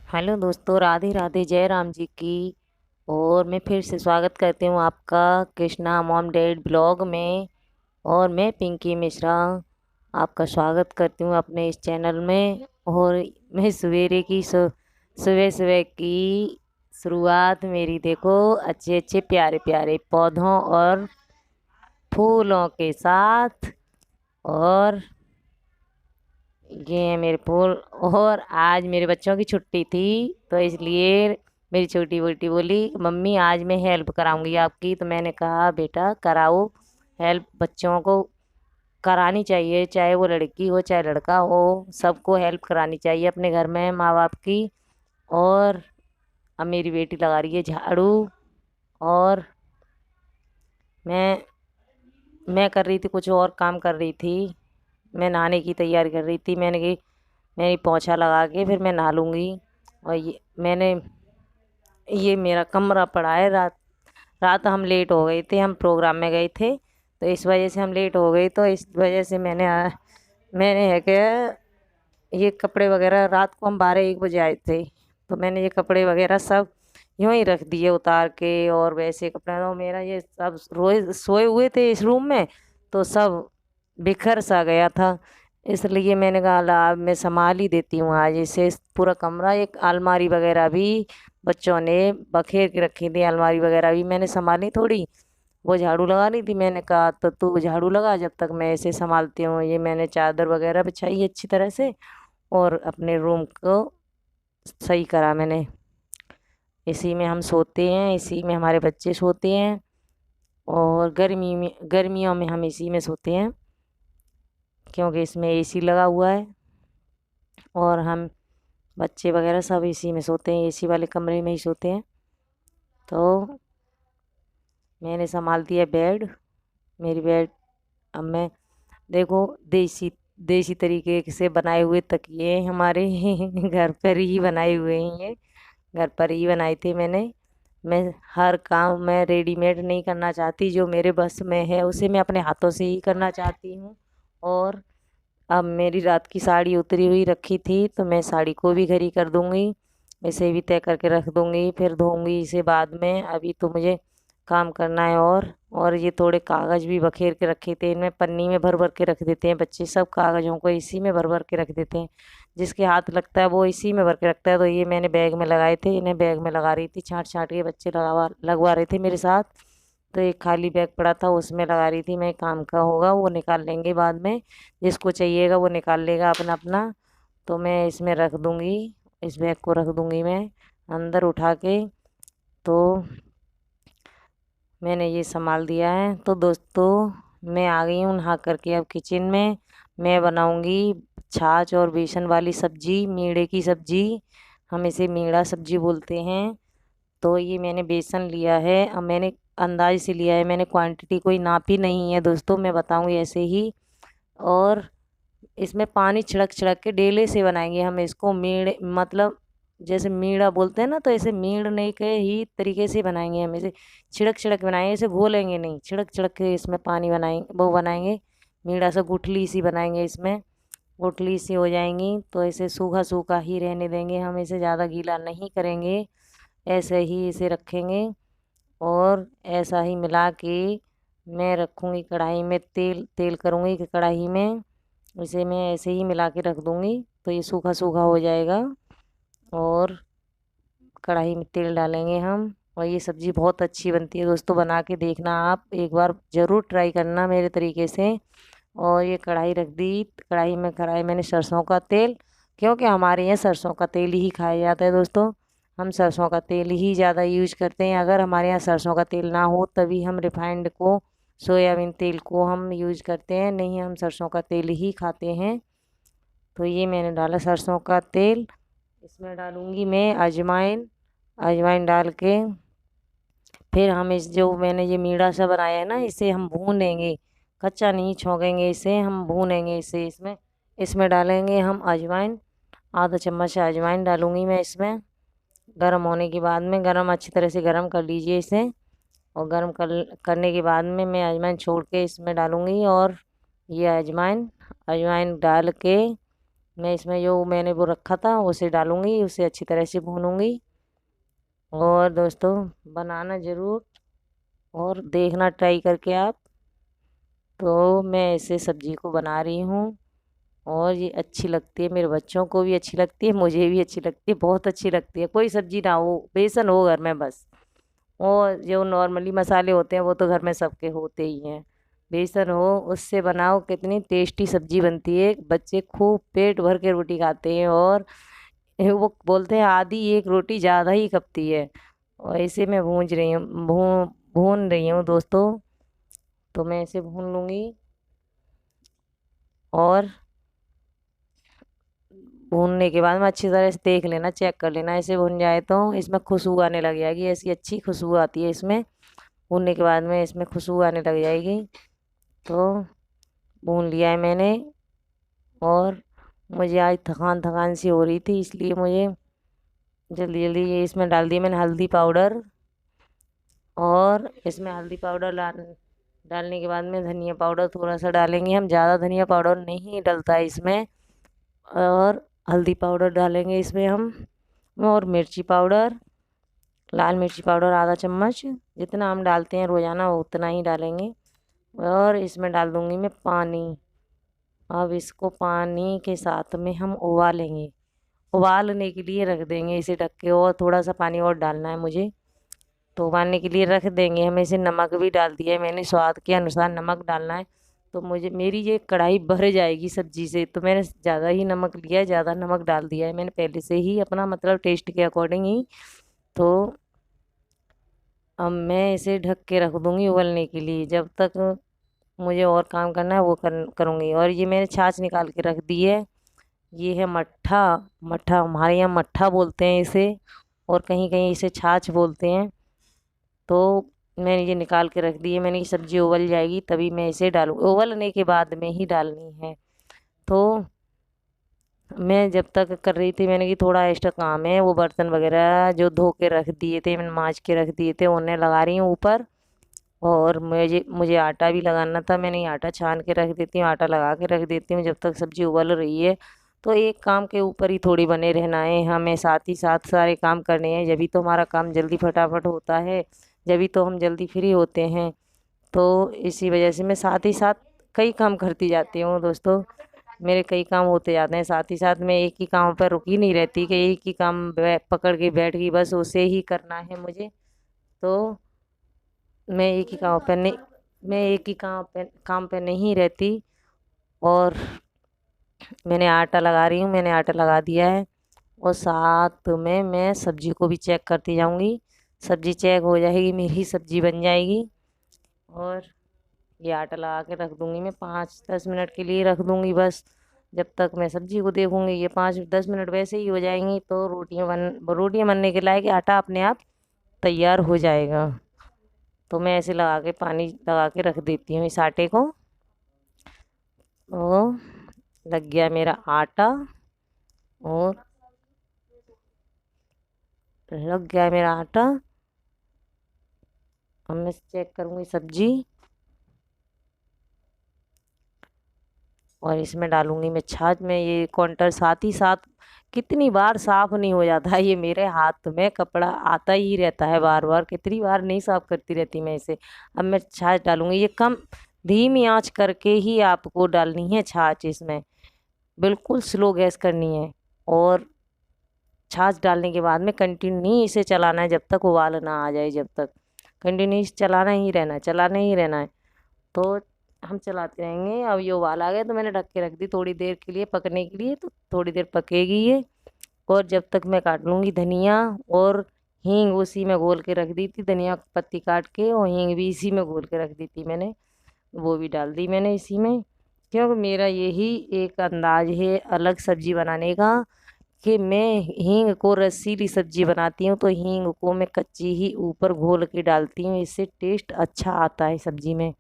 Hello दोस्तों, राधे राधे, जय राम जी की। और मैं फिर से स्वागत करती हूँ आपका कृष्णा मॉम डैड ब्लॉग में। और मैं पिंकी मिश्रा आपका स्वागत करती हूँ अपने इस चैनल में। और मैं सवेरे की सुबह सुबह की शुरुआत मेरी देखो अच्छे अच्छे प्यारे प्यारे पौधों और फूलों के साथ। और ये है मेरे फूल। और आज मेरे बच्चों की छुट्टी थी, तो इसलिए मेरी छोटी बेटी बोली मम्मी आज मैं हेल्प कराऊंगी आपकी। तो मैंने कहा बेटा कराओ, हेल्प बच्चों को करानी चाहिए, चाहे वो लड़की हो चाहे लड़का हो, सबको हेल्प करानी चाहिए अपने घर में माँ बाप की। और अब मेरी बेटी लगा रही है झाड़ू। और मैं मैं कर रही थी, कुछ और काम कर रही थी। मैं नहाने की तैयारी कर रही थी। मैंने कि मेरी पोछा लगा के फिर मैं नहा लूँगी। और ये मेरा कमरा पड़ा है। रात रात हम लेट हो गए थे, हम प्रोग्राम में गए थे, तो इस वजह से हम लेट हो गए। तो इस वजह से मैंने है कि ये कपड़े वगैरह रात को हम 12-1 बजे आए थे, तो मैंने ये कपड़े वगैरह सब यूं ही रख दिए उतार के। और वैसे कपड़े तो मेरा ये सब रोए सोए हुए थे इस रूम में, तो सब बिखर सा गया था। इसलिए मैंने कहा ला अब मैं संभाल ही देती हूँ आज इसे पूरा कमरा। एक अलमारी वगैरह भी बच्चों ने बखेर के रखी थी, अलमारी वगैरह भी मैंने संभाली थोड़ी। वो झाड़ू लगा रही थी, मैंने कहा तो तू झाड़ू लगा जब तक मैं इसे संभालती हूँ। ये मैंने चादर वगैरह बिछाई है अच्छी तरह से, और अपने रूम को सही करा मैंने। इसी में हम सोते हैं, इसी में हमारे बच्चे सोते हैं। और गर्मियों में हम इसी में सोते हैं, क्योंकि इसमें एसी लगा हुआ है। और हम बच्चे वगैरह सब इसी में सोते हैं, एसी वाले कमरे में ही सोते हैं। तो मैंने संभाल दिया बेड, मेरी बेड। अब मैं देखो देसी देसी तरीके से बनाए हुए तकिए हमारे घर पर ही बनाए हुए हैं ये, घर पर ही बनाए थे मैंने। मैं हर काम मैं रेडीमेड नहीं करना चाहती, जो मेरे बस में है उसे मैं अपने हाथों से ही करना चाहती हूँ। और अब मेरी रात की साड़ी उतरी हुई रखी थी, तो मैं साड़ी को भी घरी कर दूंगी, इसे भी तय करके रख दूंगी, फिर धोऊंगी इसे बाद में। अभी तो मुझे काम करना है। और ये थोड़े कागज़ भी बखेर के रखे थे, इनमें पन्नी में भर भर के रख देते हैं बच्चे, सब कागज़ों को इसी में भर भर के रख देते हैं। जिसके हाथ लगता है वो इसी में भर के रखता है। तो ये मैंने बैग में लगाए थे, इन्हें बैग में लगा रही थी, छाँट छाँट के बच्चे लगवा रहे थे मेरे साथ। तो एक खाली बैग पड़ा था उसमें लगा रही थी मैं, काम का होगा वो निकाल लेंगे बाद में, जिसको चाहिएगा वो निकाल लेगा अपना अपना। तो मैं इसमें रख दूँगी, इस बैग को रख दूँगी मैं अंदर उठा के। तो मैंने ये संभाल दिया है। तो दोस्तों मैं आ गई हूँ नहा करके अब किचन में। मैं बनाऊँगी छाछ और बेसन वाली सब्जी, मीड़े की सब्जी। हम इसे मीड़ा सब्जी बोलते हैं। तो ये मैंने बेसन लिया है, अब मैंने अंदाज से लिया है, मैंने क्वांटिटी कोई नापी नहीं है दोस्तों, मैं बताऊँगी ऐसे ही। और इसमें पानी छिड़क छिड़क के डेले से बनाएंगे हम इसको, मीड़ मतलब जैसे मीड़ा बोलते हैं ना, तो ऐसे मीड़ने के ही तरीके से बनाएंगे हम इसे। छिड़क छिड़क बनाएंगे, इसे घोलेंगे नहीं, छिड़क छिड़क के इसमें पानी बनाएंगे, वो बनाएंगे मीड़ा सा गुठली सी बनाएंगे इसमें, गुठली सी हो जाएंगी। तो इसे सूखा सूखा ही रहने देंगे हम, इसे ज़्यादा गीला नहीं करेंगे, ऐसे ही इसे रखेंगे। और ऐसा ही मिला के मैं रखूँगी कढ़ाई में, तेल तेल करूँगी कि कढ़ाई में इसे मैं ऐसे ही मिला के रख दूँगी, तो ये सूखा सूखा हो जाएगा। और कढ़ाई में तेल डालेंगे हम। और ये सब्ज़ी बहुत अच्छी बनती है दोस्तों, बना के देखना आप एक बार, ज़रूर ट्राई करना मेरे तरीके से। और ये कढ़ाई रख दी, कढ़ाई में कराई मैंने सरसों का तेल, क्योंकि हमारे यहाँ सरसों का तेल ही खाया जाता है दोस्तों। हम सरसों का तेल ही ज़्यादा यूज करते हैं। अगर हमारे यहाँ सरसों का तेल ना हो तभी हम रिफाइंड को, सोयाबीन तेल को हम यूज करते हैं, नहीं हम सरसों का तेल ही खाते हैं। तो ये मैंने डाला सरसों का तेल, इसमें डालूँगी मैं अजवाइन, अजवाइन डाल के फिर हम इस जो मैंने ये मीड़ा सा बनाया है ना, इसे हम भूनेंगे, कच्चा नहीं छोंकेंगे इसे, हम भूनेंगे इसे। इसमें इसमें डालेंगे हम अजवाइन, आधा चम्मच अजवाइन डालूँगी मैं इसमें। गर्म होने के बाद में, गरम अच्छी तरह से गर्म कर लीजिए इसे। और करने के बाद में मैं अजवाइन छोड़ के इसमें डालूँगी। और ये अजवाइन अजवाइन डाल के मैं इसमें जो मैंने वो रखा था उसे डालूँगी, उसे अच्छी तरह से भूनूँगी। और दोस्तों बनाना ज़रूर और देखना ट्राई करके आप। तो मैं ऐसे सब्ज़ी को बना रही हूँ और ये अच्छी लगती है, मेरे बच्चों को भी अच्छी लगती है, मुझे भी अच्छी लगती है, बहुत अच्छी लगती है। कोई सब्ज़ी ना हो, बेसन हो घर में बस। और जो नॉर्मली मसाले होते हैं वो तो घर में सबके होते ही हैं। बेसन हो उससे बनाओ, कितनी टेस्टी सब्ज़ी बनती है। बच्चे खूब पेट भर के रोटी खाते हैं और वो बोलते हैं आधी एक रोटी ज़्यादा ही खपती है। और इसे मैं भून रही हूँ दोस्तों। तो मैं इसे भून लूँगी और भूनने के बाद में अच्छी तरह से देख लेना, चेक कर लेना। ऐसे भुन जाए तो इसमें खुशबू आने लग जाएगी, ऐसी अच्छी खुशबू आती है इसमें। भूनने के बाद में इसमें खुशबू आने लग जाएगी। तो भून लिया है मैंने। और मुझे आज थकान थकान सी हो रही थी, इसलिए मुझे जल्दी जल्दी ये इसमें डाल दिया मैंने हल्दी पाउडर। और इसमें हल्दी पाउडर डालने के बाद में धनिया पाउडर थोड़ा सा डालेंगे हम, ज़्यादा धनिया पाउडर नहीं डलता है इसमें। और हल्दी पाउडर डालेंगे इसमें हम। और मिर्ची पाउडर, लाल मिर्ची पाउडर आधा चम्मच, जितना हम डालते हैं रोज़ाना उतना ही डालेंगे। और इसमें डाल दूँगी मैं पानी। अब इसको पानी के साथ में हम उबालेंगे, उबालने के लिए रख देंगे इसे ढक के। और थोड़ा सा पानी और डालना है मुझे, तो उबालने के लिए रख देंगे हम इसे। नमक भी डाल दिया है मैंने, स्वाद के अनुसार नमक डालना है। तो मुझे मेरी ये कढ़ाई भर जाएगी सब्जी से, तो मैंने ज़्यादा ही नमक लिया है, ज़्यादा नमक डाल दिया है मैंने पहले से ही, अपना मतलब टेस्ट के अकॉर्डिंग ही। तो अब मैं इसे ढक के रख दूँगी उबलने के लिए, जब तक मुझे और काम करना है वो करूँगी। और ये मैंने छाछ निकाल के रख दी है। ये है मट्ठा। मट्ठा हमारे यहाँ मट्ठा बोलते हैं इसे, और कहीं कहीं इसे छाछ बोलते हैं। तो मैंने ये निकाल के रख दी है मैंने। ये सब्ज़ी उबल जाएगी तभी मैं इसे डालूँ, उबलने के बाद में ही डालनी है। तो मैं जब तक कर रही थी, मैंने कि थोड़ा एक्स्ट्रा काम है, वो बर्तन वगैरह जो धो के रख दिए थे मैंने, माँज के रख दिए थे, उन्हें लगा रही हूँ ऊपर। और मुझे मुझे आटा भी लगाना था, मैंने ये आटा छान के रख देती हूँ, आटा लगा के रख देती हूँ जब तक सब्ज़ी उबल रही है। तो एक काम के ऊपर ही थोड़ी बने रहना है हमें, साथ ही साथ सारे काम करने हैं, जभी तो हमारा काम जल्दी फटाफट होता है, जभी तो हम जल्दी फ्री होते हैं। तो इसी वजह से मैं साथ ही साथ कई काम करती जाती हूँ दोस्तों। मेरे कई काम होते जाते हैं साथ ही साथ, मैं एक ही काम पर रुकी नहीं रहती कि एक ही काम पकड़ के बैठ गई बस उसे ही करना है मुझे। तो मैं एक ही काम पे नहीं रहती। और मैंने आटा लगा रही हूँ, मैंने आटा लगा दिया है। और साथ में मैं सब्ज़ी को भी चेक करती जाऊँगी, सब्ज़ी चेक हो जाएगी मेरी सब्ज़ी बन जाएगी। और ये आटा लगा के रख दूँगी मैं, 5-10 मिनट के लिए रख दूँगी बस। जब तक मैं सब्ज़ी को देखूँगी ये 5-10 मिनट वैसे ही हो जाएंगी, तो रोटियाँ बनने के लायक आटा अपने आप तैयार हो जाएगा। तो मैं ऐसे लगा के पानी लगा के रख देती हूँ इस आटे को। ओ लग गया मेरा आटा, और लग गया मेरा आटा। अब मैं चेक करूँगी सब्जी, और इसमें डालूंगी मैं छाछ में ये काउंटर। साथ ही साथ कितनी बार साफ नहीं हो जाता है, ये मेरे हाथ में कपड़ा आता ही रहता है बार बार, कितनी बार नहीं साफ करती रहती मैं इसे। अब मैं छाछ डालूंगी, ये कम धीमी आंच करके ही आपको डालनी है छाछ इसमें, बिल्कुल स्लो गैस करनी है। और छाछ डालने के बाद में कंटिन्यू इसे चलाना है जब तक उबाल ना आ जाए, जब तक कंटिन्यू चलाना ही रहना है, चलाना ही रहना है। तो हम चलाते रहेंगे। अब ये उबाल आ गया तो मैंने ढक के रख दी थोड़ी देर के लिए पकने के लिए, तो थोड़ी देर पकेगी ये। और जब तक मैं काट लूँगी धनिया और हींग, उसी में घोल के रख दी थी, धनिया पत्ती काट के और हींग भी इसी में घोल के रख दी थी मैंने, वो भी डाल दी मैंने इसी में। क्योंकि मेरा यही एक अंदाज है अलग सब्जी बनाने का, कि मैं हींग को रसीली सब्जी बनाती हूँ, तो हींग को मैं कच्ची ही ऊपर घोल के डालती हूँ, इससे टेस्ट अच्छा आता है सब्जी में।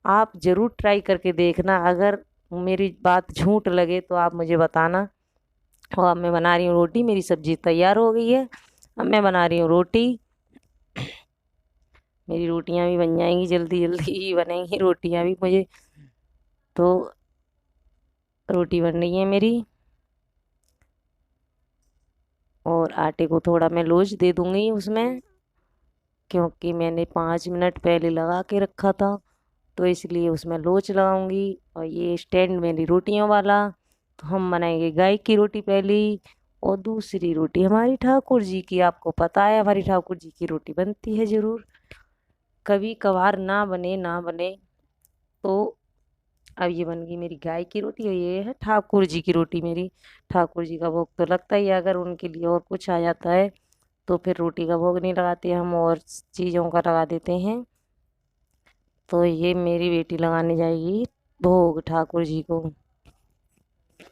आप ज़रूर ट्राई करके देखना, अगर मेरी बात झूठ लगे तो आप मुझे बताना। और अब मैं बना रही हूँ रोटी, मेरी सब्जी तैयार हो गई है, अब मैं बना रही हूँ रोटी। मेरी रोटियां भी बन जाएंगी, जल्दी जल्दी ही बनेंगी रोटियां भी मुझे। तो रोटी बन रही है मेरी। आटे को थोड़ा मैं लोच दे दूँगी उसमें, क्योंकि मैंने 5 मिनट पहले लगा के रखा था, तो इसलिए उसमें लोच लगाऊंगी। और ये स्टैंड मेरी रोटियों वाला, तो हम बनाएंगे गाय की रोटी पहली, और दूसरी रोटी हमारी ठाकुर जी की। आपको पता है हमारी ठाकुर जी की रोटी बनती है ज़रूर, कभी कभार ना बने ना बने। तो अब ये बन गई मेरी गाय की रोटी, और ये है ठाकुर जी की रोटी मेरी। ठाकुर जी का भोग तो लगता ही है, अगर उनके लिए और कुछ आ जाता है तो फिर रोटी का भोग नहीं लगाते हम, और चीज़ों का लगा देते हैं। तो ये मेरी बेटी लगाने जाएगी भोग ठाकुर जी को।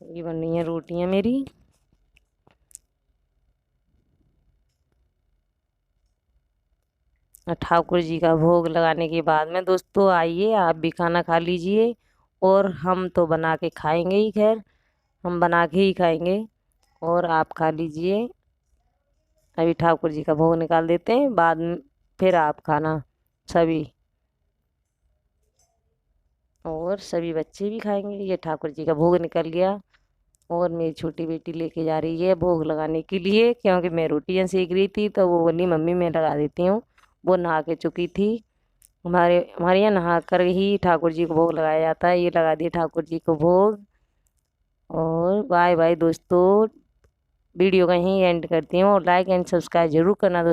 ये बन रही हैं रोटियां मेरी। और ठाकुर जी का भोग लगाने के बाद में दोस्तों आइए आप भी खाना खा लीजिए, और हम तो बना के खाएंगे ही, खैर हम बना के ही खाएंगे, और आप खा लीजिए। अभी ठाकुर जी का भोग निकाल देते हैं, बाद में फिर आप खाना सभी, और सभी बच्चे भी खाएंगे। ये ठाकुर जी का भोग निकल गया, और मेरी छोटी बेटी लेके जा रही है भोग लगाने के लिए, क्योंकि मैं रोटियां सेक रही थी तो वो बोली मम्मी मैं लगा देती हूँ। वो नहा के चुकी थी। हमारे यहाँ नहा कर ही ठाकुर जी को भोग लगाया जाता है। ये लगा दिए ठाकुर जी को भोग। और बाय बाय दोस्तों, वीडियो का यहीं एंड करती हूँ, और लाइक एंड सब्सक्राइब जरूर करना।